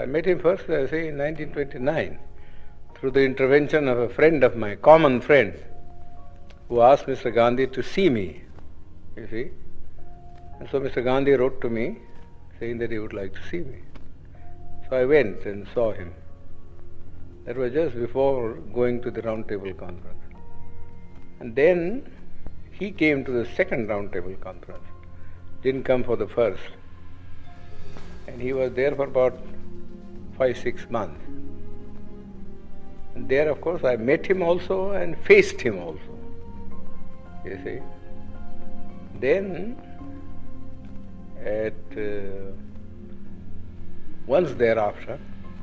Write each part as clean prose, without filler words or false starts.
I met him first, say, in 1929, through the intervention of a friend of mine, common friend, who asked Mr. Gandhi to see me, you see. And so Mr. Gandhi wrote to me saying that he would like to see me. So I went and saw him. That was just before going to the Round Table Conference. And then he came to the second Round Table Conference, didn't come for the first. And he was there for about 5-6 months. And there, of course, I met him also and faced him also, you see. Then, once thereafter,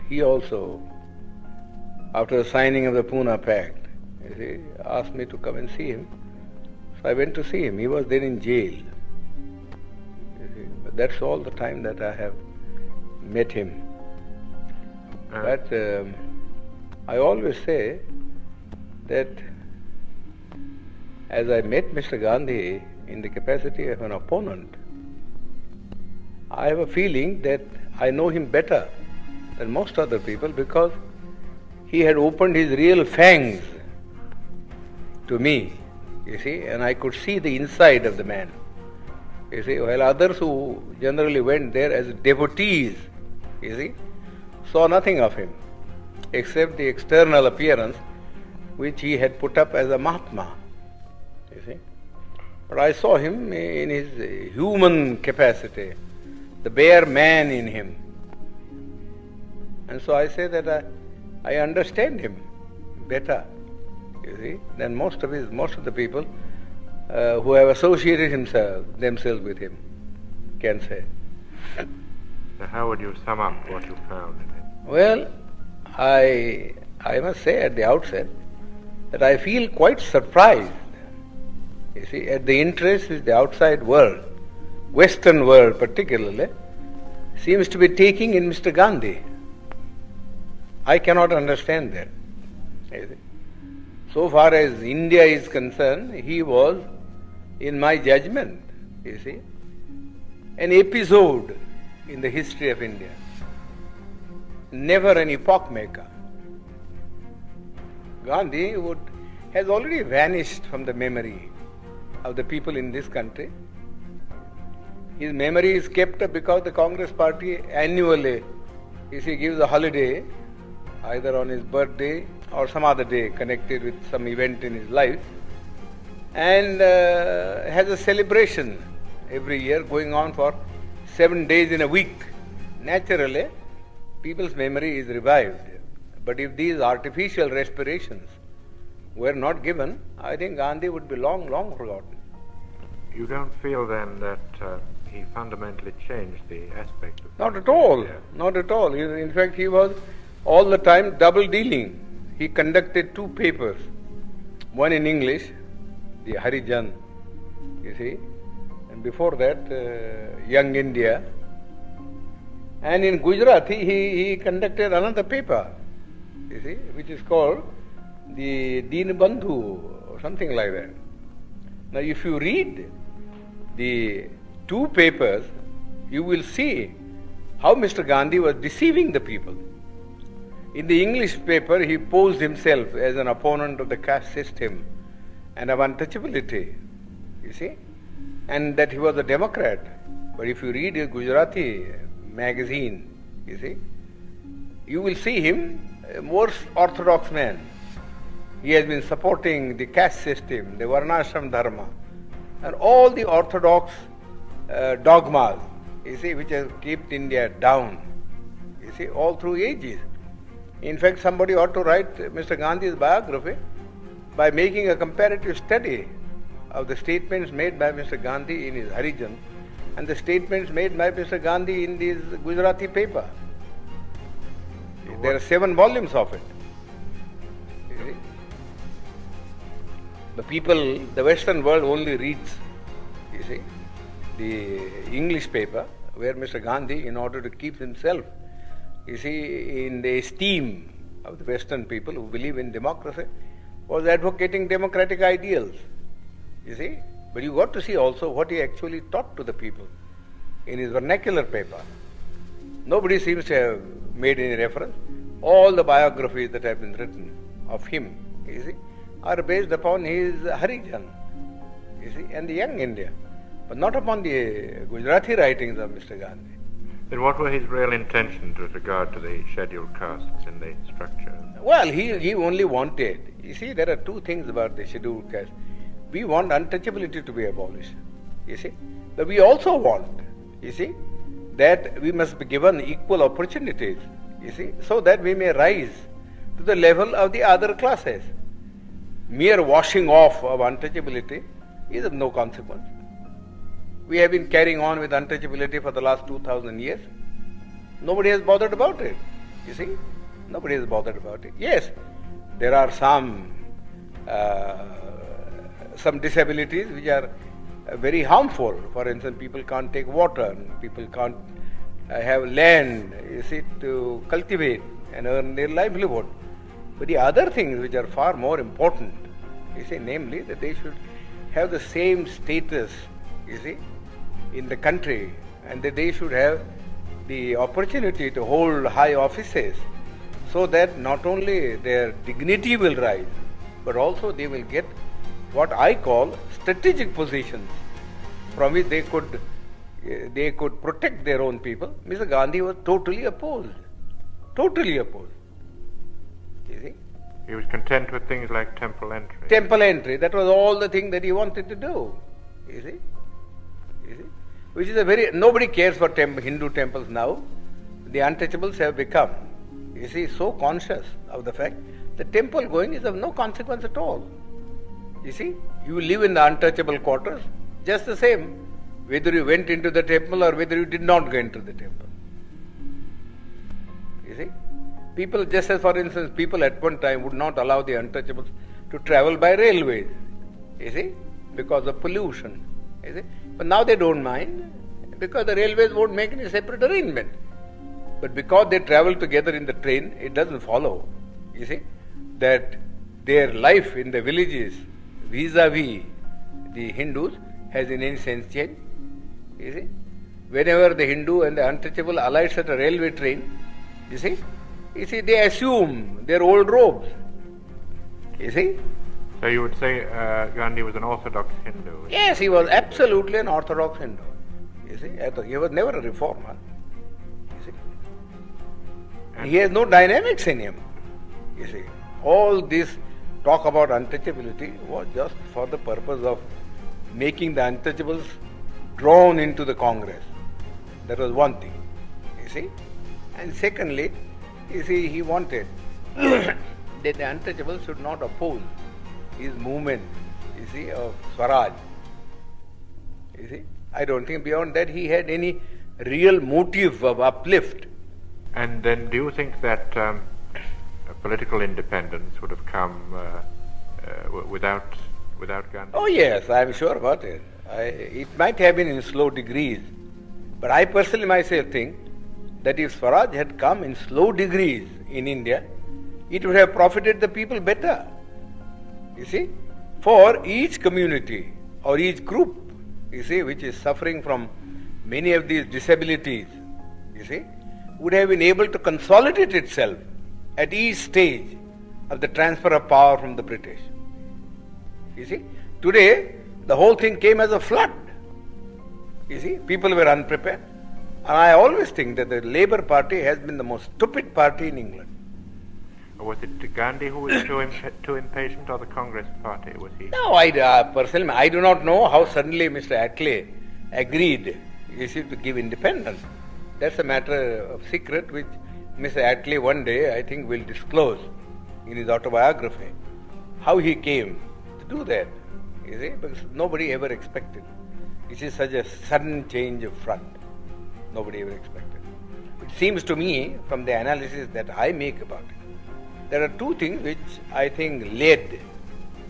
he also, after the signing of the Pune Pact, you see, asked me to come and see him. So I went to see him. He was then in jail. You see. But that's all the time that I have met him. But I always say that as I met Mr. Gandhi in the capacity of an opponent, I have a feeling that I know him better than most other people because he had opened his real fangs to me, you see, and I could see the inside of the man. You see, while others who generally went there as devotees, you see, saw nothing of him except the external appearance which he had put up as a Mahatma, you see. But I saw him in his human capacity, the bare man in him. And so I say that I understand him better, you see, than most of the people who have associated themselves with him can say. So how would you sum up what you found in him? Well, I must say at the outset that I feel quite surprised, you see, at the interest which the outside world, Western world particularly, seems to be taking in Mr. Gandhi. I cannot understand that. You see. So far as India is concerned, he was, in my judgment, you see, an episode in the history of India. Never an epoch maker. Gandhi has already vanished from the memory of the people in this country. His memory is kept up because the Congress party annually, you see, gives a holiday either on his birthday or some other day connected with some event in his life, and has a celebration every year going on for 7 days in a week. Naturally, people's memory is revived. But if these artificial respirations were not given, I think Gandhi would be long, long forgotten. You don't feel then that he fundamentally changed the aspect of Not at all. Yeah. Not at all. In fact, he was all the time double dealing. He conducted 2 papers, one in English, the Harijan, you see, and before that, Young India. And in Gujarati, he conducted another paper, you see, which is called the Deenbandhu or something like that. Now, if you read the 2 papers, you will see how Mr. Gandhi was deceiving the people. In the English paper, he posed himself as an opponent of the caste system and of untouchability, you see, and that he was a Democrat. But if you read his Gujarati magazine, you see, you will see him a more orthodox man. He has been supporting the caste system, the Varnashram Dharma, and all the orthodox dogmas, you see, which have kept India down, you see, all through ages. In fact, somebody ought to write Mr. Gandhi's biography by making a comparative study of the statements made by Mr. Gandhi in his Harijan and the statements made by Mr. Gandhi in this Gujarati paper. There are 7 volumes of it. You see? The people, the Western world only reads, you see, the English paper where Mr. Gandhi, in order to keep himself, you see, in the esteem of the Western people who believe in democracy, was advocating democratic ideals, you see. But you got to see also what he actually taught to the people in his vernacular paper. Nobody seems to have made any reference. All the biographies that have been written of him, you see, are based upon his Harijan, you see, and the young India, but not upon the Gujarati writings of Mr. Gandhi. Then what were his real intentions with regard to the scheduled castes in the structure? Well, he only wanted, you see, there are two things about the scheduled caste. We want untouchability to be abolished, you see, but we also want, you see, that we must be given equal opportunities, you see, so that we may rise to the level of the other classes. Mere washing off of untouchability is of no consequence. We have been carrying on with untouchability for the last 2000 years. Nobody has bothered about it, you see. Nobody has bothered about it. Yes, there are some disabilities which are very harmful. For instance, people can't take water, people can't have land, you see, to cultivate and earn their livelihood. But the other things which are far more important, you see, namely that they should have the same status, you see, in the country, and that they should have the opportunity to hold high offices, so that not only their dignity will rise, but also they will get what I call strategic positions from which they could protect their own people. Mr. Gandhi was totally opposed. Totally opposed. You see? He was content with things like temple entry. Temple entry, that was all the thing that he wanted to do. You see? You see? Which is a very, nobody cares for Hindu temples now. The untouchables have become, you see, so conscious of the fact that temple going is of no consequence at all. You see, you live in the untouchable quarters, just the same, whether you went into the temple or whether you did not go into the temple. You see, people, just as for instance, people at one time would not allow the untouchables to travel by railways, you see, because of pollution. You see? But now they don't mind, because the railways won't make any separate arrangement. But because they travel together in the train, it doesn't follow, you see, that their life in the villages vis-a-vis the Hindus has in any sense changed. You see, whenever the Hindu and the untouchable alights at a railway train, you see, they assume their old robes. You see? So you would say Gandhi was an orthodox Hindu? Yes, he was absolutely an orthodox Hindu. You see, he was never a reformer. You see, and he has no dynamics in him. You see, all this talk about untouchability was just for the purpose of making the untouchables drawn into the Congress. That was one thing. You see, and secondly, you see, he wanted that the untouchables should not oppose his movement, you see, of Swaraj. You see, I don't think beyond that he had any real motive of uplift. And then do you think that political independence would have come without Gandhi? Oh yes, I am sure about it. It might have been in slow degrees, but I personally myself think that if Swaraj had come in slow degrees in India, it would have profited the people better. You see, for each community or each group, you see, which is suffering from many of these disabilities, you see, would have been able to consolidate itself at each stage of the transfer of power from the British. You see, today the whole thing came as a flood. You see, people were unprepared. And I always think that the Labour Party has been the most stupid party in England. Was it Gandhi who was too impatient, or the Congress Party? Was he? No, personally, I do not know how suddenly Mr. Attlee agreed, you see, to give independence. That's a matter of secret which Mr. Attlee one day, I think, will disclose in his autobiography. How he came to do that, you see, because nobody ever expected. It is such a sudden change of front. Nobody ever expected. It seems to me, from the analysis that I make about it, there are two things which I think led,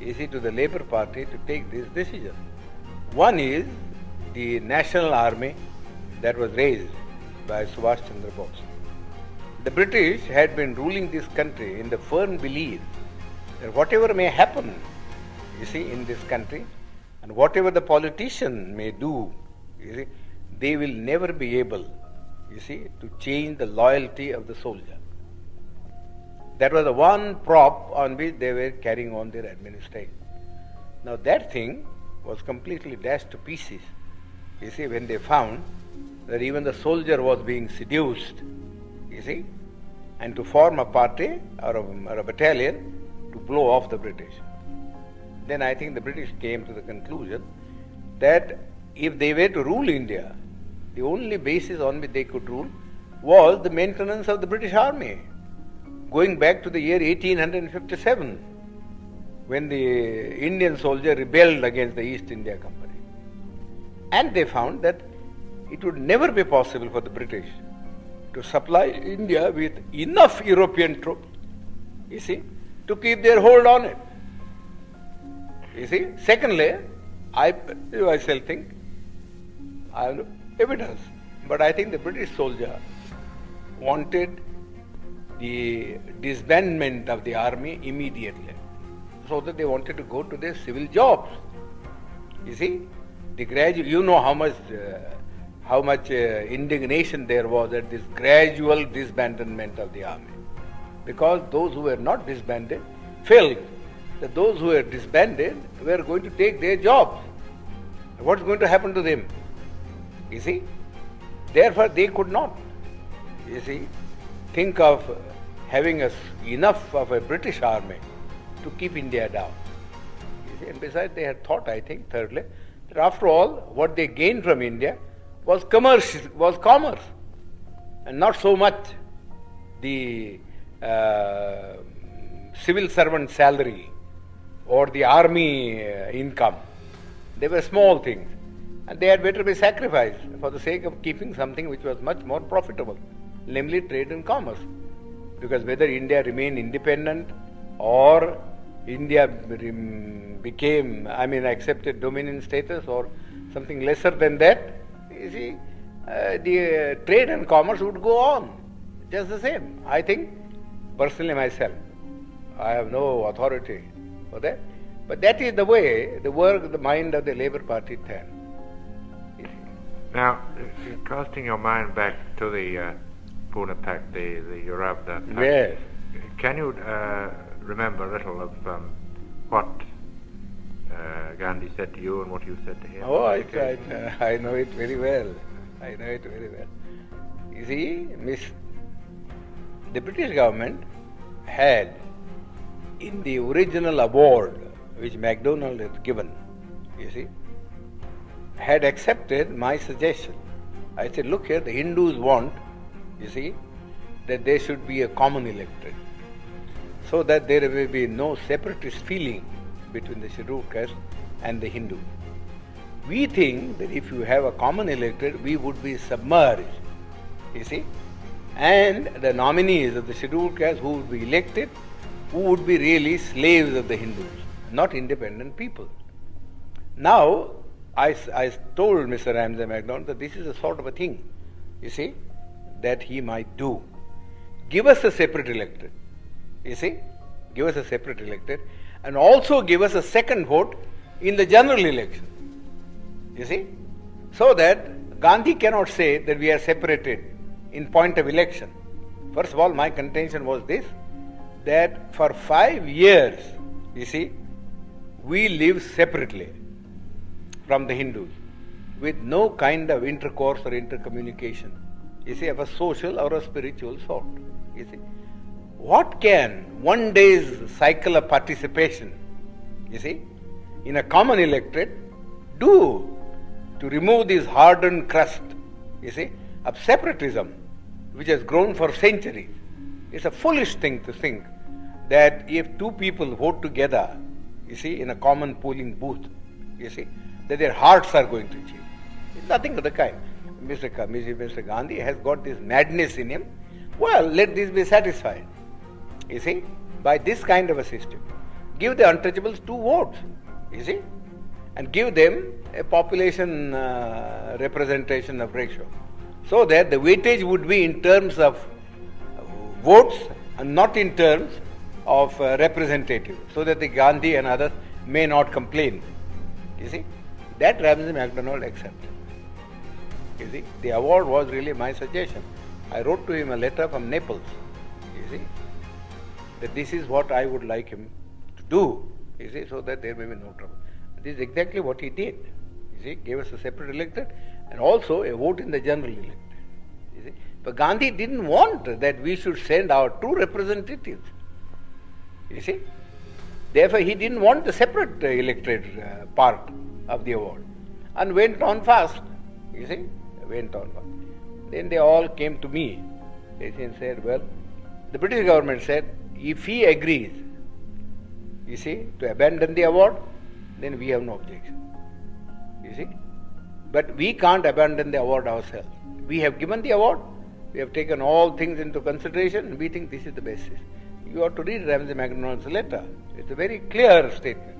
you see, to the Labour Party to take this decision. One is the national army that was raised by Subhash Chandra Bose. The British had been ruling this country in the firm belief that whatever may happen, you see, in this country, and whatever the politician may do, you see, they will never be able you see, to change the loyalty of the soldier. That was the one prop on which they were carrying on their administration. Now that thing was completely dashed to pieces, you see, when they found that even the soldier was being seduced, you see, and to form a party or a battalion to blow off the British. Then I think the British came to the conclusion that if they were to rule India, the only basis on which they could rule was the maintenance of the British Army, going back to the year 1857, when the Indian soldier rebelled against the East India Company. And they found that it would never be possible for the British to supply India with enough European troops, you see, to keep their hold on it. You see, secondly, I myself think, I have no evidence, but I think the British soldier wanted the disbandment of the army immediately, so that they wanted to go to their civil jobs. You see, you know how much indignation there was at this gradual disbandment of the army, because those who were not disbanded felt that those who were disbanded were going to take their jobs. What's going to happen to them? You see, therefore they could not, you see, think of having enough of a British army to keep India down. You see, and besides, they had thought, I think, thirdly, that after all, what they gained from India was commerce, and not so much the civil servant salary or the army income. They were small things, and they had better be sacrificed for the sake of keeping something which was much more profitable, namely trade and commerce. Because whether India remained independent or India accepted dominion status or something lesser than that, you see, the trade and commerce would go on just the same. I think, personally myself, I have no authority for that, but that is the way the mind of the Labour Party turned. Now, casting your mind back to the Pune Pact, the Yorabda Pact, yes. Can you remember a little of what Gandhi said to you and what you said to him? Oh, I know it very well. I know it very well. You see, the British government had, in the original award which MacDonald had given, you see, had accepted my suggestion. I said, look here, the Hindus want, you see, that there should be a common electorate, so that there will be no separatist feeling between the scheduled caste and the Hindu. We think that if you have a common electorate, we would be submerged, you see, and the nominees of the scheduled caste who would be elected, who would be really slaves of the Hindus, not independent people. Now, I told Mr. Ramsay MacDonald that this is a sort of a thing, you see, that he might do. Give us a separate electorate, you see, give us a separate electorate, and also give us a second vote in the general election, you see, so that Gandhi cannot say that we are separated in point of election. First of all, my contention was this, that for 5 years, you see, we live separately from the Hindus, with no kind of intercourse or intercommunication, you see, of a social or a spiritual sort, you see. What can one day's cycle of participation, you see, in a common electorate do to remove this hardened crust, you see, of separatism, which has grown for centuries? It's a foolish thing to think that if two people vote together, you see, in a common polling booth, you see, that their hearts are going to change. It's nothing of the kind. Mr. Gandhi has got this madness in him. Well, let this be satisfied, you see, by this kind of a system. Give the untouchables 2 votes, you see, and give them a population representation of ratio, so that the weightage would be in terms of votes and not in terms of representative, so that the Gandhi and others may not complain, you see. That Ramsay MacDonald accepted. You see, the award was really my suggestion. I wrote to him a letter from Naples, you see, that this is what I would like him to do, you see, so that there may be no trouble. This is exactly what he did. You see, gave us a separate electorate and also a vote in the general electorate. You see, but Gandhi didn't want that we should send our two representatives. You see, therefore he didn't want the separate electorate part of the award, and went on fast. You see, went on fast. Then they all came to me. They said, well, the British government said, if he agrees, you see, to abandon the award, then we have no objection. You see, but we can't abandon the award ourselves. We have given the award, we have taken all things into consideration, and we think this is the basis. You ought to read Ramsay MacDonald's letter. It's a very clear statement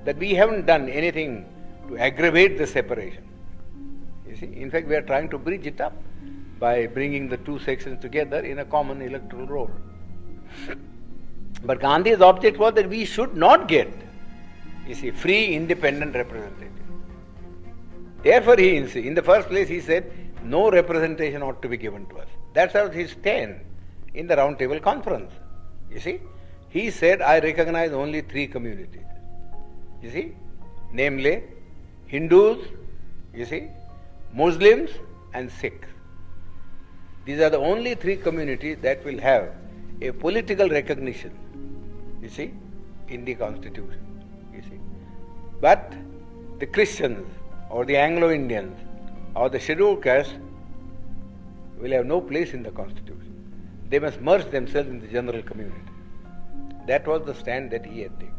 that we haven't done anything to aggravate the separation. You see, in fact, we are trying to bridge it up by bringing the two sections together in a common electoral roll. But Gandhi's object was that we should not get, you see, free, independent representation. Therefore, he, in the first place, he said, no representation ought to be given to us. That's how his stand in the Round Table Conference. You see, he said, I recognize only three communities. You see, namely, Hindus, you see, Muslims and Sikhs. These are the only three communities that will have a political recognition, you see, in the constitution, you see. But the Christians or the Anglo-Indians or the scheduled caste will have no place in the constitution. They must merge themselves in the general community. That was the stand that he had taken.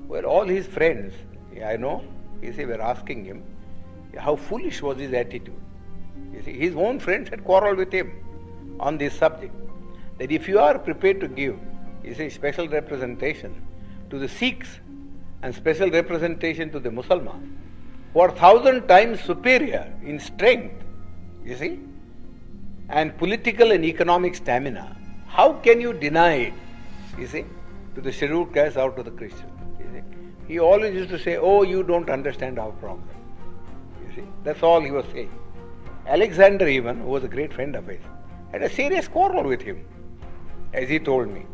Well, all his friends, I know, you see, were asking him how foolish was his attitude. You see, his own friends had quarreled with him on this subject. That if you are prepared to give, you see, special representation to the Sikhs and special representation to the Muslims, who are 1,000 times superior in strength, you see, and political and economic stamina, how can you deny it, you see, to the scheduled caste or to the Christians? You see? He always used to say, oh, you don't understand our problem. You see, that's all he was saying. Alexander even, who was a great friend of his, had a serious quarrel with him, as he told me.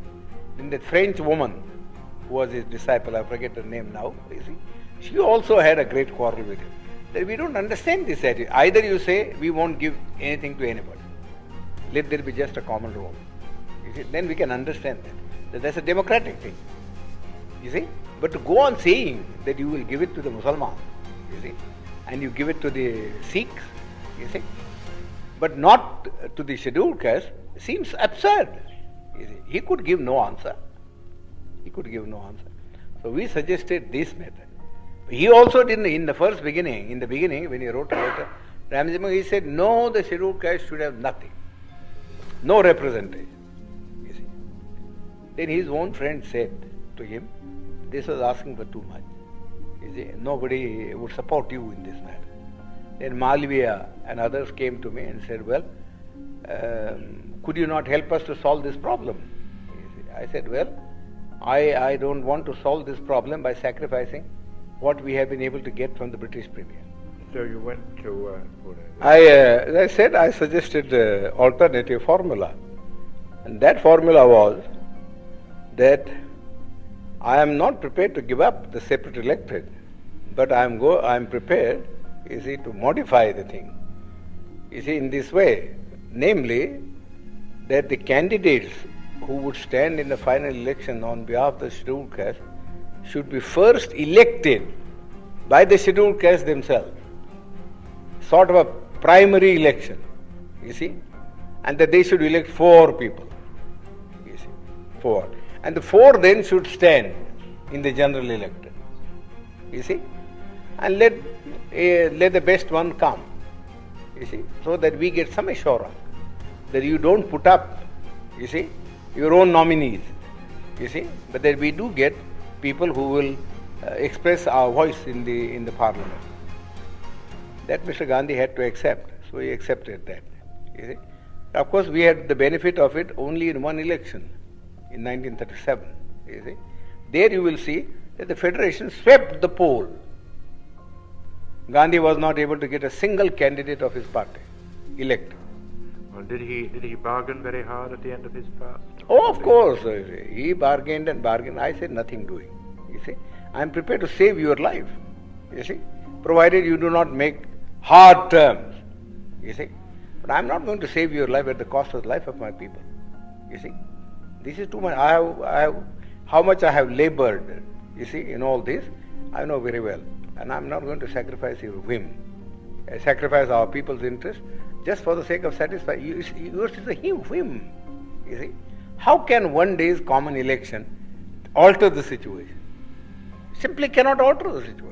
Then that French woman, who was his disciple, I forget her name now, you see, she also had a great quarrel with him. That we don't understand this attitude. Either you say, we won't give anything to anybody. Let there be just a common rule. You see, then we can understand that that's a democratic thing. You see, but to go on saying that you will give it to the Muslims, you see, and you give it to the Sikhs, you see, but not to the scheduled caste, seems absurd. You see, he could give no answer. He could give no answer. So we suggested this method. He also didn't, in the beginning, when he wrote a letter, Ramsay, he said, no, the scheduled caste should have nothing. No representation. You see. Then his own friend said to him, this was asking for too much. You see, nobody would support you in this matter. Then Malviya and others came to me and said, well, could you not help us to solve this problem? You see, I said, well, I don't want to solve this problem by sacrificing what we have been able to get from the British Premier. So you went to as I said, I suggested alternative formula. And that formula was that I am not prepared to give up the separate electorate, but I am prepared, you see, to modify the thing. You see, in this way, namely, that the candidates who would stand in the final election on behalf of the scheduled caste should be first elected by the scheduled caste themselves. Sort of a primary election, you see, and that they should elect 4 people, you see, 4. And the 4 then should stand in the general electorate, you see, and let the best one come, you see, so that we get some assurance that you don't put up, you see, your own nominees, you see, but that we do get people who will express our voice in the parliament. That Mr. Gandhi had to accept, so he accepted that. You see? Of course, we had the benefit of it only in one election, in 1937. You see? There you will see that the Federation swept the poll. Gandhi was not able to get a single candidate of his party elected. Well, did he bargain very hard at the end of his fast? Oh, of course. He bargained and bargained. I said nothing doing. You see, I am prepared to save your life. You see, provided you do not make hard terms. You see, but I am not going to save your life at the cost of the life of my people. You see, this is too much. I have how much I have labored. You see, in all this, I know very well, and I am not going to sacrifice your whim, sacrifice our people's interest just for the sake of satisfying. Yours is a whim. You see, how can one day's common election alter the situation? Simply cannot alter the situation.